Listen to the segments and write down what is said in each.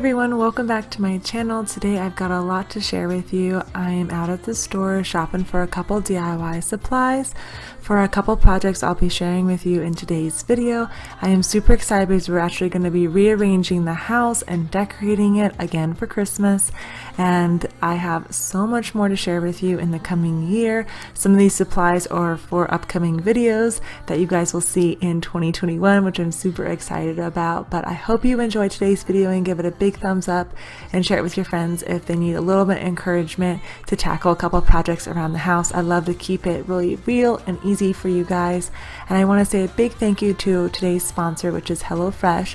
everyone, welcome back to my channel. Today I've got a lot to share with you. I am out at the store shopping for a couple DIY supplies for a couple projects I'll be sharing with you in today's video. I am super excited because we're actually going to be rearranging the house and decorating it again for Christmas, and I have so much more to share with you in the coming year. Some of these supplies are for upcoming videos that you guys will see in 2021, which I'm super excited about. But I hope you enjoyed today's video and give it a big thumbs up and share it with your friends if they need a little bit of encouragement to tackle a couple projects around the house. I love to keep it really real and easy for you guys, and I want to say a big thank you to today's sponsor, which is HelloFresh.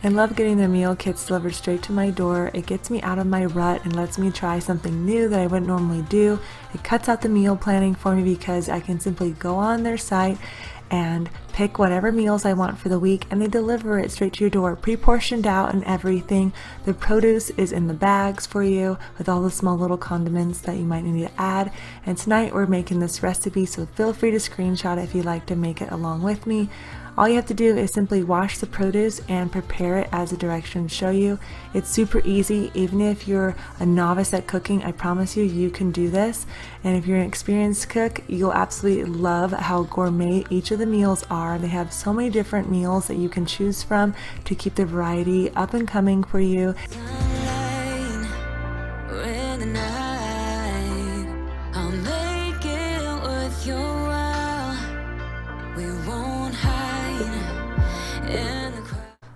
I love getting the meal kits delivered straight to my door. It gets me out of my rut and lets me try something new that I wouldn't normally do. It cuts out the meal planning for me because I can simply go on their site and pick whatever meals I want for the week, and they deliver it straight to your door, pre-portioned out and everything. The produce is in the bags for you with all the small little condiments that you might need to add. And tonight we're making this recipe, so feel free to screenshot it if you'd like to make it along with me. All you have to do is simply wash the produce and prepare it as the directions show you. It's super easy. Even if you're a novice at cooking, I promise you, you can do this. And if you're an experienced cook, you'll absolutely love how gourmet each of the meals are. They have so many different meals that you can choose from to keep the variety up and coming for you.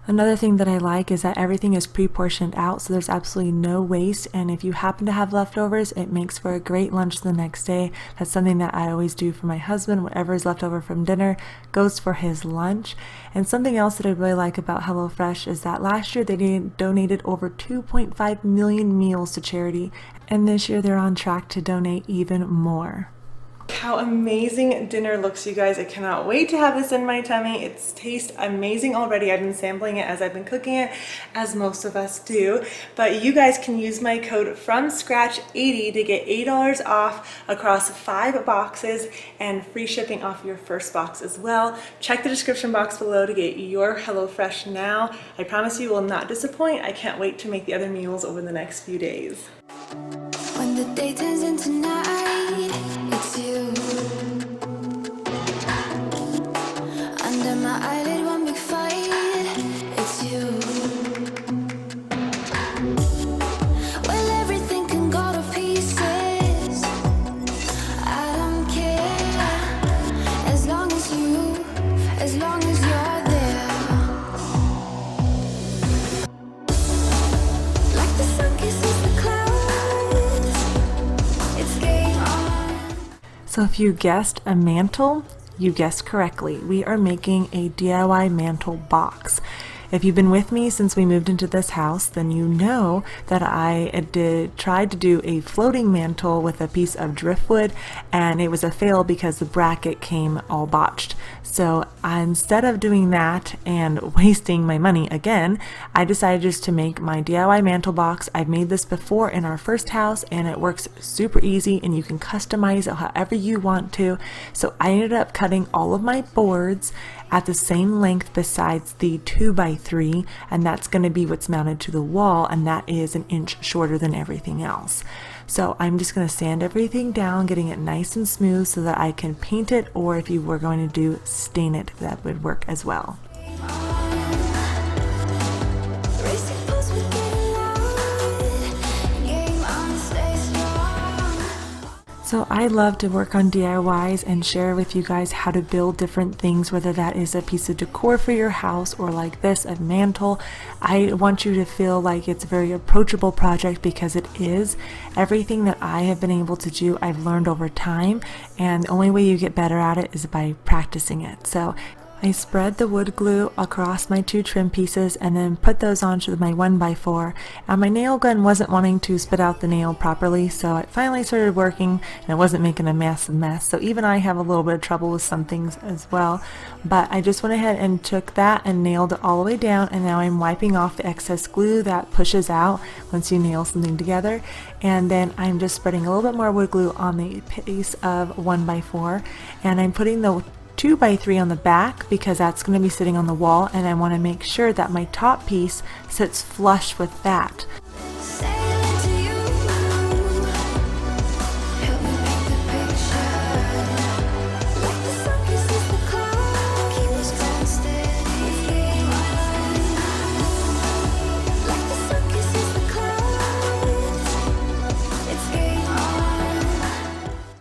Another thing that I like is that everything is pre-portioned out, so there's absolutely no waste, and if you happen to have leftovers, it makes for a great lunch the next day. That's something that I always do for my husband. Whatever is left over from dinner goes for his lunch. And something else that I really like about HelloFresh is that last year they donated over 2.5 million meals to charity, and this year they're on track to donate even more. How amazing dinner looks, you guys. I cannot wait to have this in my tummy. It tastes amazing already. I've been sampling it as I've been cooking it, as most of us do. But you guys can use my code FROMSCRATCH80 to get $8 off across 5 boxes and free shipping off your first box as well. Check the description box below to get your HelloFresh now. I promise you will not disappoint. I can't wait to make the other meals over the next few days. When the day turns into night, it's you. Under my eyelid, one big fight, it's you. Well, everything can go to pieces, I don't care, as long as you're there. Like the sun kisses the clouds, it's game on. So if you guessed a mantle, you guessed correctly. We are making a DIY mantle box. If you've been with me since we moved into this house, then you know that I tried to do a floating mantle with a piece of driftwood, and it was a fail because the bracket came all botched. So instead of doing that and wasting my money again, I decided just to make my DIY mantle box. I've made this before in our first house, and it works super easy, and you can customize it however you want to. So I ended up cutting all of my boards at the same length besides the 2x3, and that's going to be what's mounted to the wall, and that is an inch shorter than everything else. So I'm just going to sand everything down, getting it nice and smooth so that I can paint it, or if you were going to do stain it, that would work as well. So I love to work on DIYs and share with you guys how to build different things, whether that is a piece of decor for your house or like this, a mantle. I want you to feel like it's a very approachable project because it is. Everything that I have been able to do, I've learned over time, and the only way you get better at it is by practicing it. So I spread the wood glue across my 2 trim pieces and then put those onto my 1x4, and my nail gun wasn't wanting to spit out the nail properly, so it finally started working and it wasn't making a massive mess. So even I have a little bit of trouble with some things as well, but I just went ahead and took that and nailed it all the way down, and now I'm wiping off the excess glue that pushes out once you nail something together, and then I'm just spreading a little bit more wood glue on the piece of 1x4, and I'm putting the 2x3 on the back because that's going to be sitting on the wall, and I want to make sure that my top piece sits flush with that. Sailing to you, help me paint the picture. Like the sun kisses the cloud, keep us constant. It's game on. Like the sun kisses the clouds, it's game on.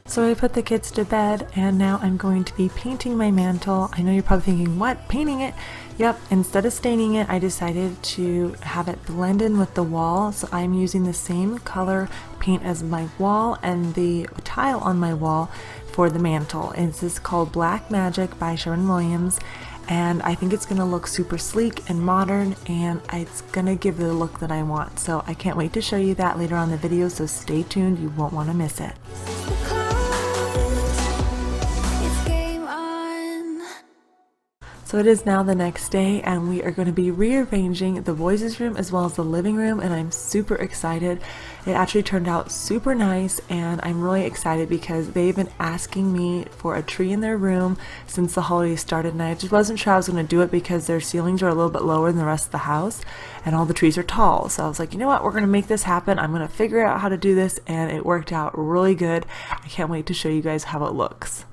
So I put the kids to bed, and now I'm going to be painting my mantle. I know you're probably thinking, what, painting it? Yep, instead of staining it, I decided to have it blend in with the wall. So I'm using the same color paint as my wall and the tile on my wall for the mantle. And this is called Black Magic by Sherwin-Williams. And I think it's going to look super sleek and modern, and it's going to give the look that I want. So I can't wait to show you that later on in the video, so stay tuned, you won't want to miss it. The clouds, it's game on. So it is now the next day, and we are going to be rearranging the boys' room as well as the living room, and I'm super excited. It actually turned out super nice, and I'm really excited because they've been asking me for a tree in their room since the holidays started, and I just wasn't sure I was going to do it because their ceilings are a little bit lower than the rest of the house, and all the trees are tall. So I was like, you know what, we're going to make this happen. I'm going to figure out how to do this, and it worked out really good. I can't wait to show you guys how it looks.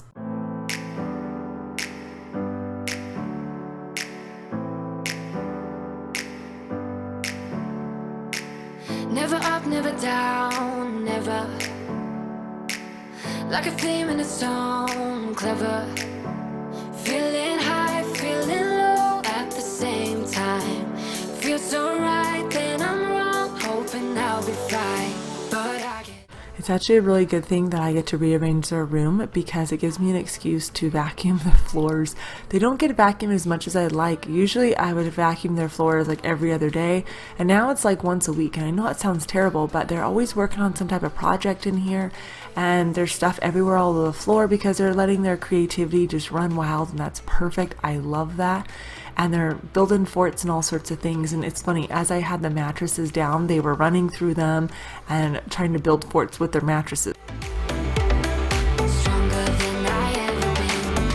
Never up, never down, never. Like a theme in a song, clever. Feeling high, feeling low at the same time. Feels so right, then I'm wrong, hoping I'll be fine. But I get It's actually a really good thing that I get to rearrange their room because it gives me an excuse to vacuum the floors. They don't get vacuumed as much as I'd like. Usually I would vacuum their floors like every other day, and now it's like once a week. And I know that sounds terrible, but they're always working on some type of project in here, and there's stuff everywhere all over the floor because they're letting their creativity just run wild, and that's perfect. I love that. And they're building forts and all sorts of things. And it's funny, as I had the mattresses down, they were running through them and trying to build forts with their mattresses. stronger than I ever been.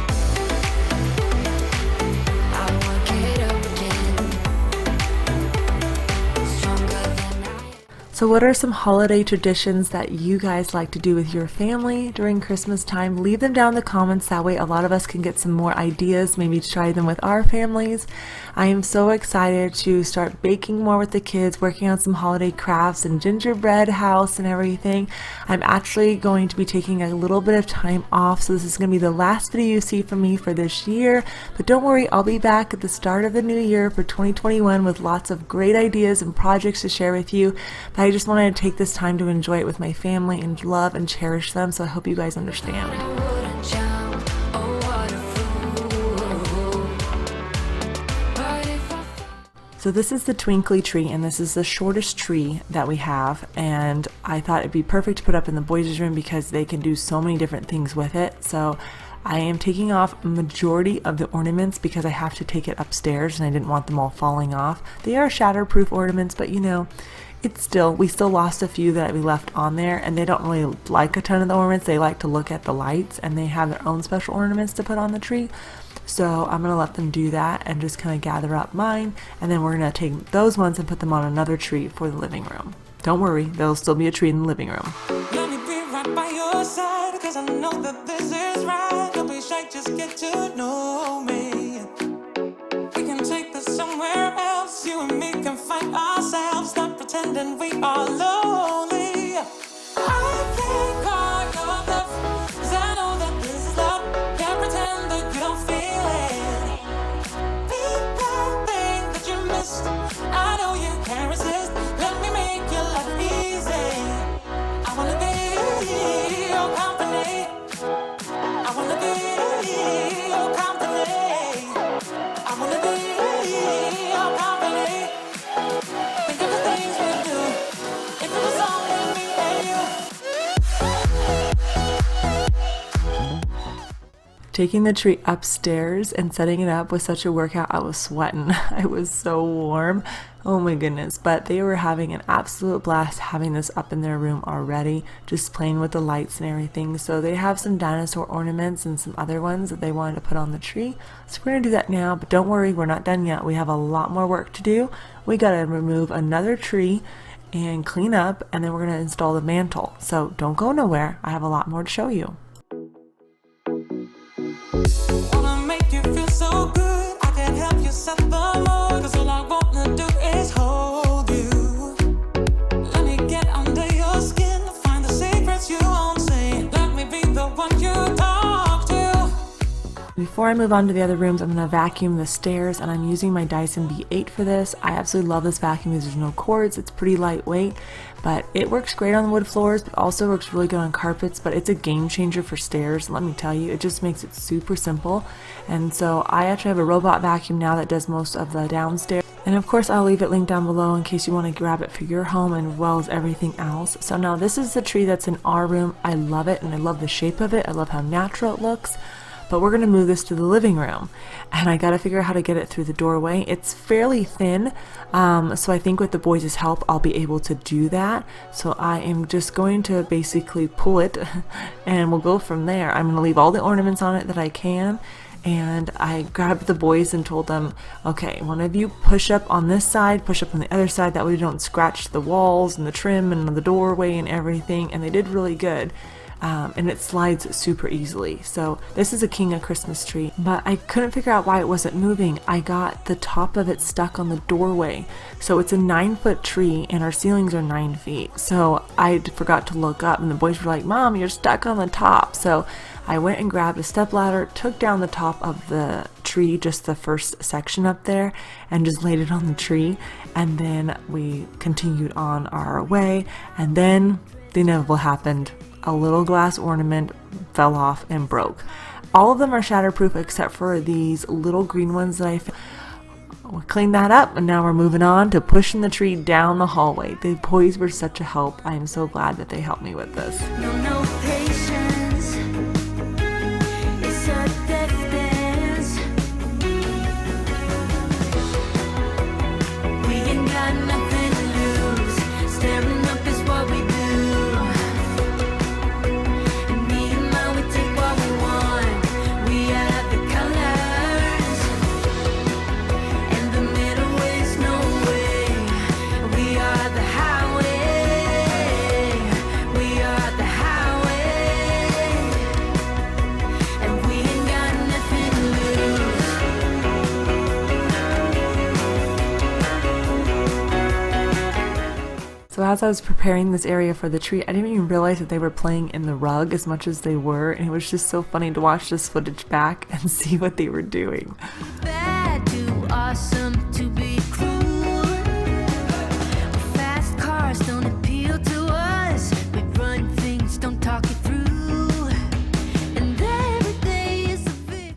I won't get up again. Stronger than I. So what are some holiday traditions that you guys like to do with your family during Christmas time? Leave them down in the comments. That way a lot of us can get some more ideas, maybe try them with our families. I am so excited to start baking more with the kids, working on some holiday crafts and gingerbread house and everything. I'm actually going to be taking a little bit of time off, so this is going to be the last video you see from me for this year. But don't worry, I'll be back at the start of the new year for 2021 with lots of great ideas and projects to share with you. But I just wanted to take this time to enjoy it with my family and love and cherish them, so I hope you guys understand. I wouldn't jump, oh what a fool. But if I So this is the twinkly tree, and this is the shortest tree that we have, and I thought it'd be perfect to put up in the boys' room because they can do so many different things with it. So I am taking off a majority of the ornaments because I have to take it upstairs and I didn't want them all falling off. They are shatterproof ornaments, but you know, we still lost a few that we left on there, and they don't really like a ton of the ornaments. They like to look at the lights, and they have their own special ornaments to put on the tree. So I'm gonna let them do that and just kind of gather up mine, and then we're gonna take those ones and put them on another tree for the living room. Don't worry, there'll still be a tree in the living room. Let me be right by your side, cause I know that this is right. Don't be shy, just get to know me. We can take this somewhere else. You and me can find ourselves. Stop pretending we are lonely. I can't call your bluff, cause I know that this is love. Can't pretend that you don't feel it. Be that thing that you missed. I know you can't resist. Let me make your life easy. I wanna be your company. I wanna be your company. Taking the tree upstairs and setting it up was such a workout. I was sweating. I was so warm. Oh my goodness. But they were having an absolute blast having this up in their room already, just playing with the lights and everything. So they have some dinosaur ornaments and some other ones that they wanted to put on the tree. So we're going to do that now, but don't worry, we're not done yet. We have a lot more work to do. We got to remove another tree and clean up, and then we're going to install the mantle. So don't go nowhere. I have a lot more to show you. Wanna make you feel so good, I can help you set the mood, 'cause all I wanna do is hold you. Let me get under your skin, find the secrets you won't say. Let me be the one you talk to. Before I move on to the other rooms, I'm going to vacuum the stairs, and I'm using my Dyson V8 for this. I absolutely love this vacuum because there's no cords. It's pretty lightweight, but it works great on the wood floors, but also works really good on carpets. But it's a game changer for stairs, let me tell you. It just makes it super simple. And so I actually have a robot vacuum now that does most of the downstairs. And of course, I'll leave it linked down below in case you want to grab it for your home, and as well as everything else. So now this is the tree that's in our room. I love it, and I love the shape of it. I love how natural it looks. But we're going to move this to the living room, and I got to figure out how to get it through the doorway. It's fairly thin, so I think with the boys' help I'll be able to do that. So I am just going to basically pull it and we'll go from there. I'm going to leave all the ornaments on it that I can, and I grabbed the boys and told them, okay, one of you push up on this side, push up on the other side, that way you don't scratch the walls and the trim and the doorway and everything. And they did really good. And it slides super easily. So this is a King of Christmas tree, but I couldn't figure out why it wasn't moving. I got the top of it stuck on the doorway. So it's a 9-foot tree and our ceilings are 9 feet. So I forgot to look up, and the boys were like, Mom, you're stuck on the top. So I went and grabbed a stepladder, took down the top of the tree, just the first section up there, and just laid it on the tree. And then we continued on our way, and then the inevitable happened. A little glass ornament fell off and broke. All of them are shatterproof except for these little green ones that I found. We cleaned that up, and now we're moving on to pushing the tree down the hallway. The boys were such a help. I am so glad that they helped me with this. No patience. It's a death dance. We ain't got nothing to lose. Staring up is what we do. So as I was preparing this area for the tree, I didn't even realize that they were playing in the rug as much as they were, and it was just so funny to watch this footage back and see what they were doing. Bad to awesome to be cruel. Fast cars don't appeal to us. We run things, don't talk it through. And every day is a victory.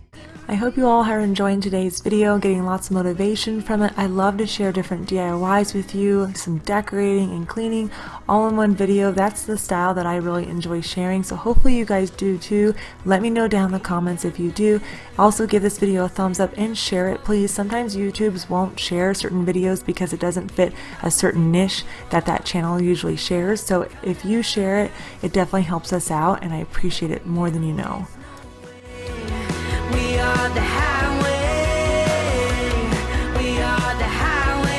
I hope you all are enjoying today's video, getting lots of motivation from it. I love to share different DIYs with you, some decorating and cleaning all in one video. That's the style that I really enjoy sharing, so hopefully you guys do too. Let me know down in the comments if you do. Also give this video a thumbs up and share it, please. Sometimes YouTube's won't share certain videos because it doesn't fit a certain niche that channel usually shares. So if you share it, it definitely helps us out, and I appreciate it more than you know. We are the highway. We are the highway.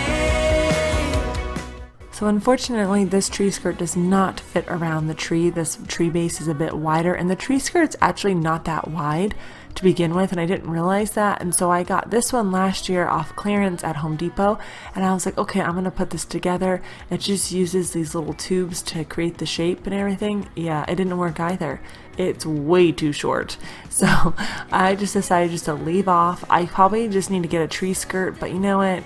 So unfortunately, this tree skirt does not fit around the tree. This tree base is a bit wider, and the tree skirt's actually not that wide to begin with, and I didn't realize that. And so I got this one last year off clearance at Home Depot, and I was like, okay, I'm gonna put this together. It just uses these little tubes to create the shape and everything. Yeah, it didn't work either. It's way too short. So I just decided just to leave off. I probably just need to get a tree skirt, but you know what?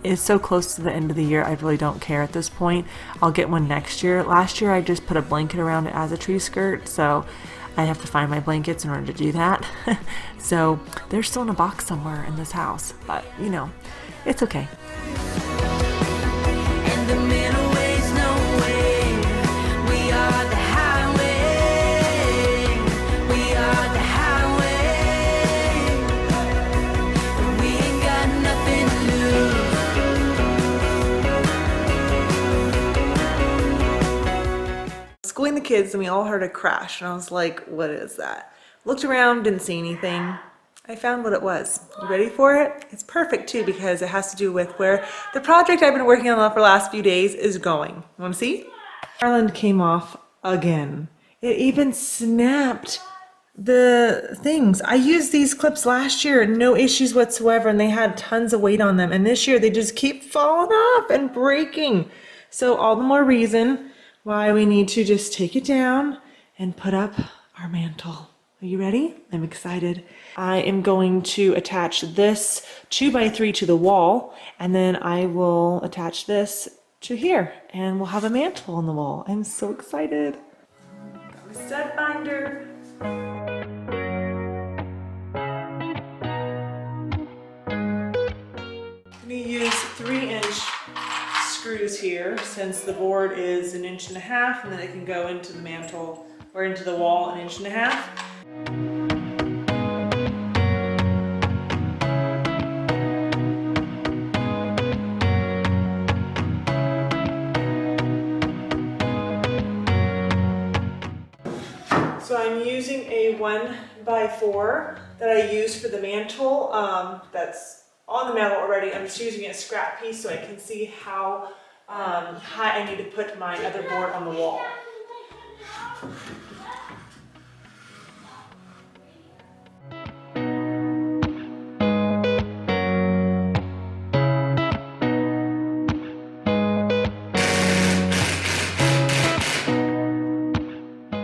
It's so close to the end of the year, I really don't care at this point. I'll get one next year. Last year I just put a blanket around it as a tree skirt, so I have to find my blankets in order to do that. So they're still in a box somewhere in this house, but you know, it's okay. And the middle way's no way. We are the highway. We are the highway. kids and we all heard a crash. And I was like, what is that? Looked around, didn't see anything. I found what it was. You ready for it? It's perfect too because it has to do with where the project I've been working on for the last few days is going. You want to see? Garland came off again. It even snapped the things. I used these clips last year, no issues whatsoever, and they had tons of weight on them. And this year they just keep falling off and breaking. So all the more reason why we need to just take it down and put up our mantle. Are you ready? I'm excited. I am going to attach this 2x3 to the wall, and then I will attach this to here, and we'll have a mantle on the wall. I'm so excited. Got my stud finder. I'm gonna use 3-inch screws here since the board is 1.5 inches, and then it can go into the mantle or into the wall 1.5 inches. So I'm using a 1x4 that I use for the mantle that's on the mantle already. I'm just using a scrap piece so I can see how high I need to put my other board on the wall.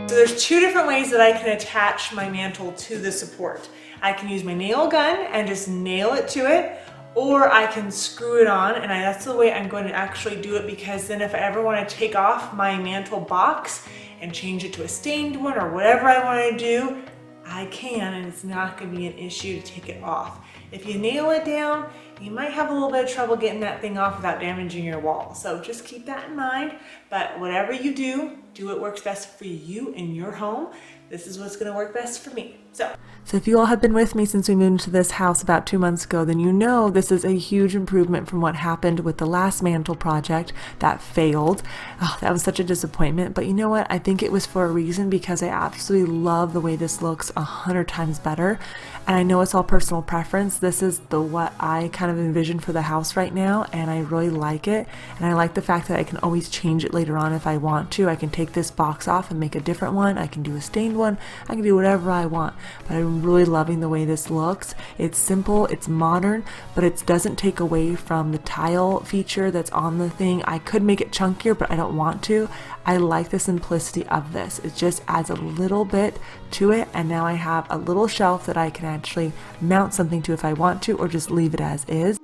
So there's 2 different ways that I can attach my mantle to the support. I can use my nail gun and just nail it to it, or I can screw it on, and that's the way I'm going to actually do it, because then if I ever want to take off my mantle box and change it to a stained one or whatever I want to do, I can, and it's not going to be an issue to take it off. If you nail it down, you might have a little bit of trouble getting that thing off without damaging your wall. So just keep that in mind. But whatever you do what works best for you in your home. This is what's going to work best for me. So if you all have been with me since we moved into this house about 2 months ago, then you know this is a huge improvement from what happened with the last mantle project that failed. Oh, that was such a disappointment. But you know what? I think it was for a reason, because I absolutely love the way this looks 100 times better. And I know it's all personal preference. This is what I kind of envision for the house right now, and I really like it. And I like the fact that I can always change it later on if I want to. I can take this box off and make a different one. I can do a stained one. I can do whatever I want. But I'm really loving the way this looks. It's simple, it's modern, but it doesn't take away from the tile feature that's on the thing. I could make it chunkier, but I don't want to. I like the simplicity of this. It just adds a little bit to it, and now I have a little shelf that I can actually mount something to if I want to, or just leave it as is.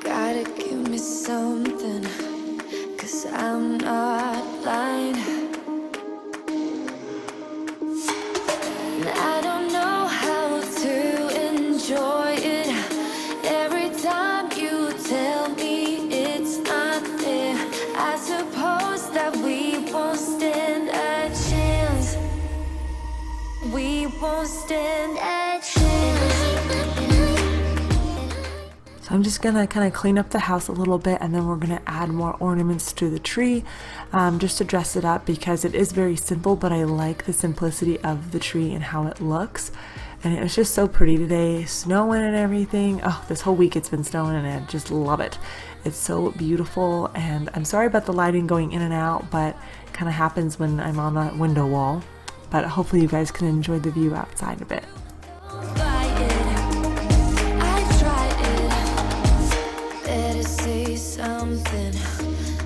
Gotta give me something, 'cause I'm not blind. And I don't know how to enjoy it. Every time you tell me it's not there, I suppose that we won't stand a chance. We won't stand a chance. So I'm just gonna kind of clean up the house a little bit, and then we're gonna add more ornaments to the tree, just to dress it up, because it is very simple, but I like the simplicity of the tree and how it looks. And it was just so pretty today, snowing and everything. Oh, this whole week it's been snowing, and I just love it. It's so beautiful, and I'm sorry about the lighting going in and out, but it kind of happens when I'm on a window wall. But hopefully you guys can enjoy the view outside a bit. Something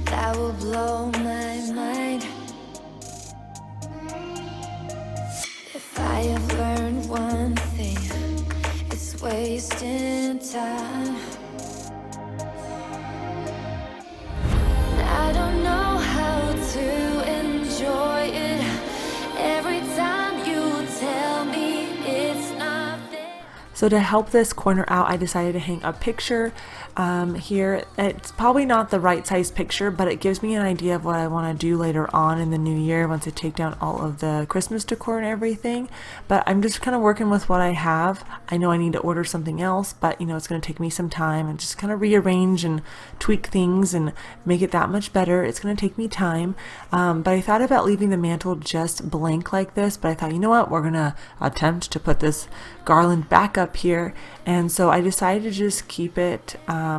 that will blow my mind. If I have learned one thing, it's wasting time. I don't know how to enjoy it. Every time you tell me it's not there. So to help this corner out, I decided to hang a picture here. It's probably not the right size picture, but it gives me an idea of what I want to do later on in the new year once I take down all of the Christmas decor and everything. But I'm just kind of working with what I have. I know I need to order something else, but you know, it's going to take me some time and just kind of rearrange and tweak things and make it that much better. It's going to take me time, but I thought about leaving the mantle just blank like this, but I thought, you know what, we're going to attempt to put this garland back up here, and so I decided to just keep it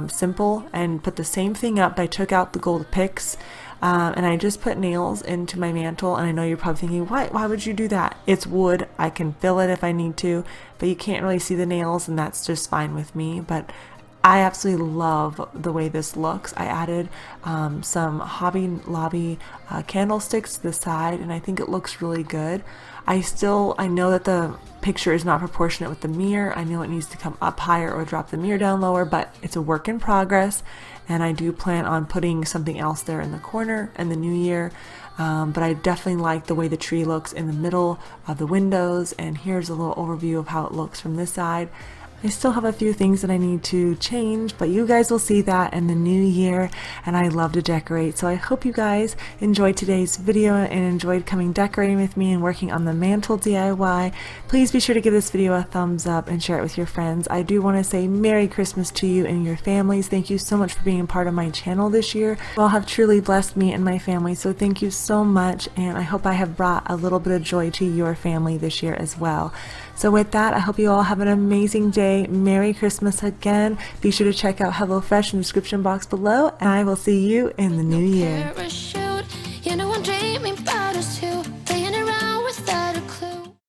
simple and put the same thing up. I took out the gold picks and I just put nails into my mantle, and I know you're probably thinking, why would you do that? It's wood, I can fill it if I need to, but you can't really see the nails, and that's just fine with me. But I absolutely love the way this looks. I added some Hobby Lobby candlesticks to the side, and I think it looks really good. I know that the picture is not proportionate with the mirror. I know it needs to come up higher or drop the mirror down lower, but it's a work in progress, and I do plan on putting something else there in the corner in the new year. But I definitely like the way the tree looks in the middle of the windows, and here's a little overview of how it looks from this side. I still have a few things that I need to change, but you guys will see that in the new year, and I love to decorate. So I hope you guys enjoyed today's video and enjoyed coming decorating with me and working on the mantle DIY. Please be sure to give this video a thumbs up and share it with your friends. I do want to say Merry Christmas to you and your families. Thank you so much for being a part of my channel this year. You all have truly blessed me and my family, so thank you so much, and I hope I have brought a little bit of joy to your family this year as well. So with that, I hope you all have an amazing day. Merry Christmas again. Be sure to check out HelloFresh in the description box below, and I will see you in the new year.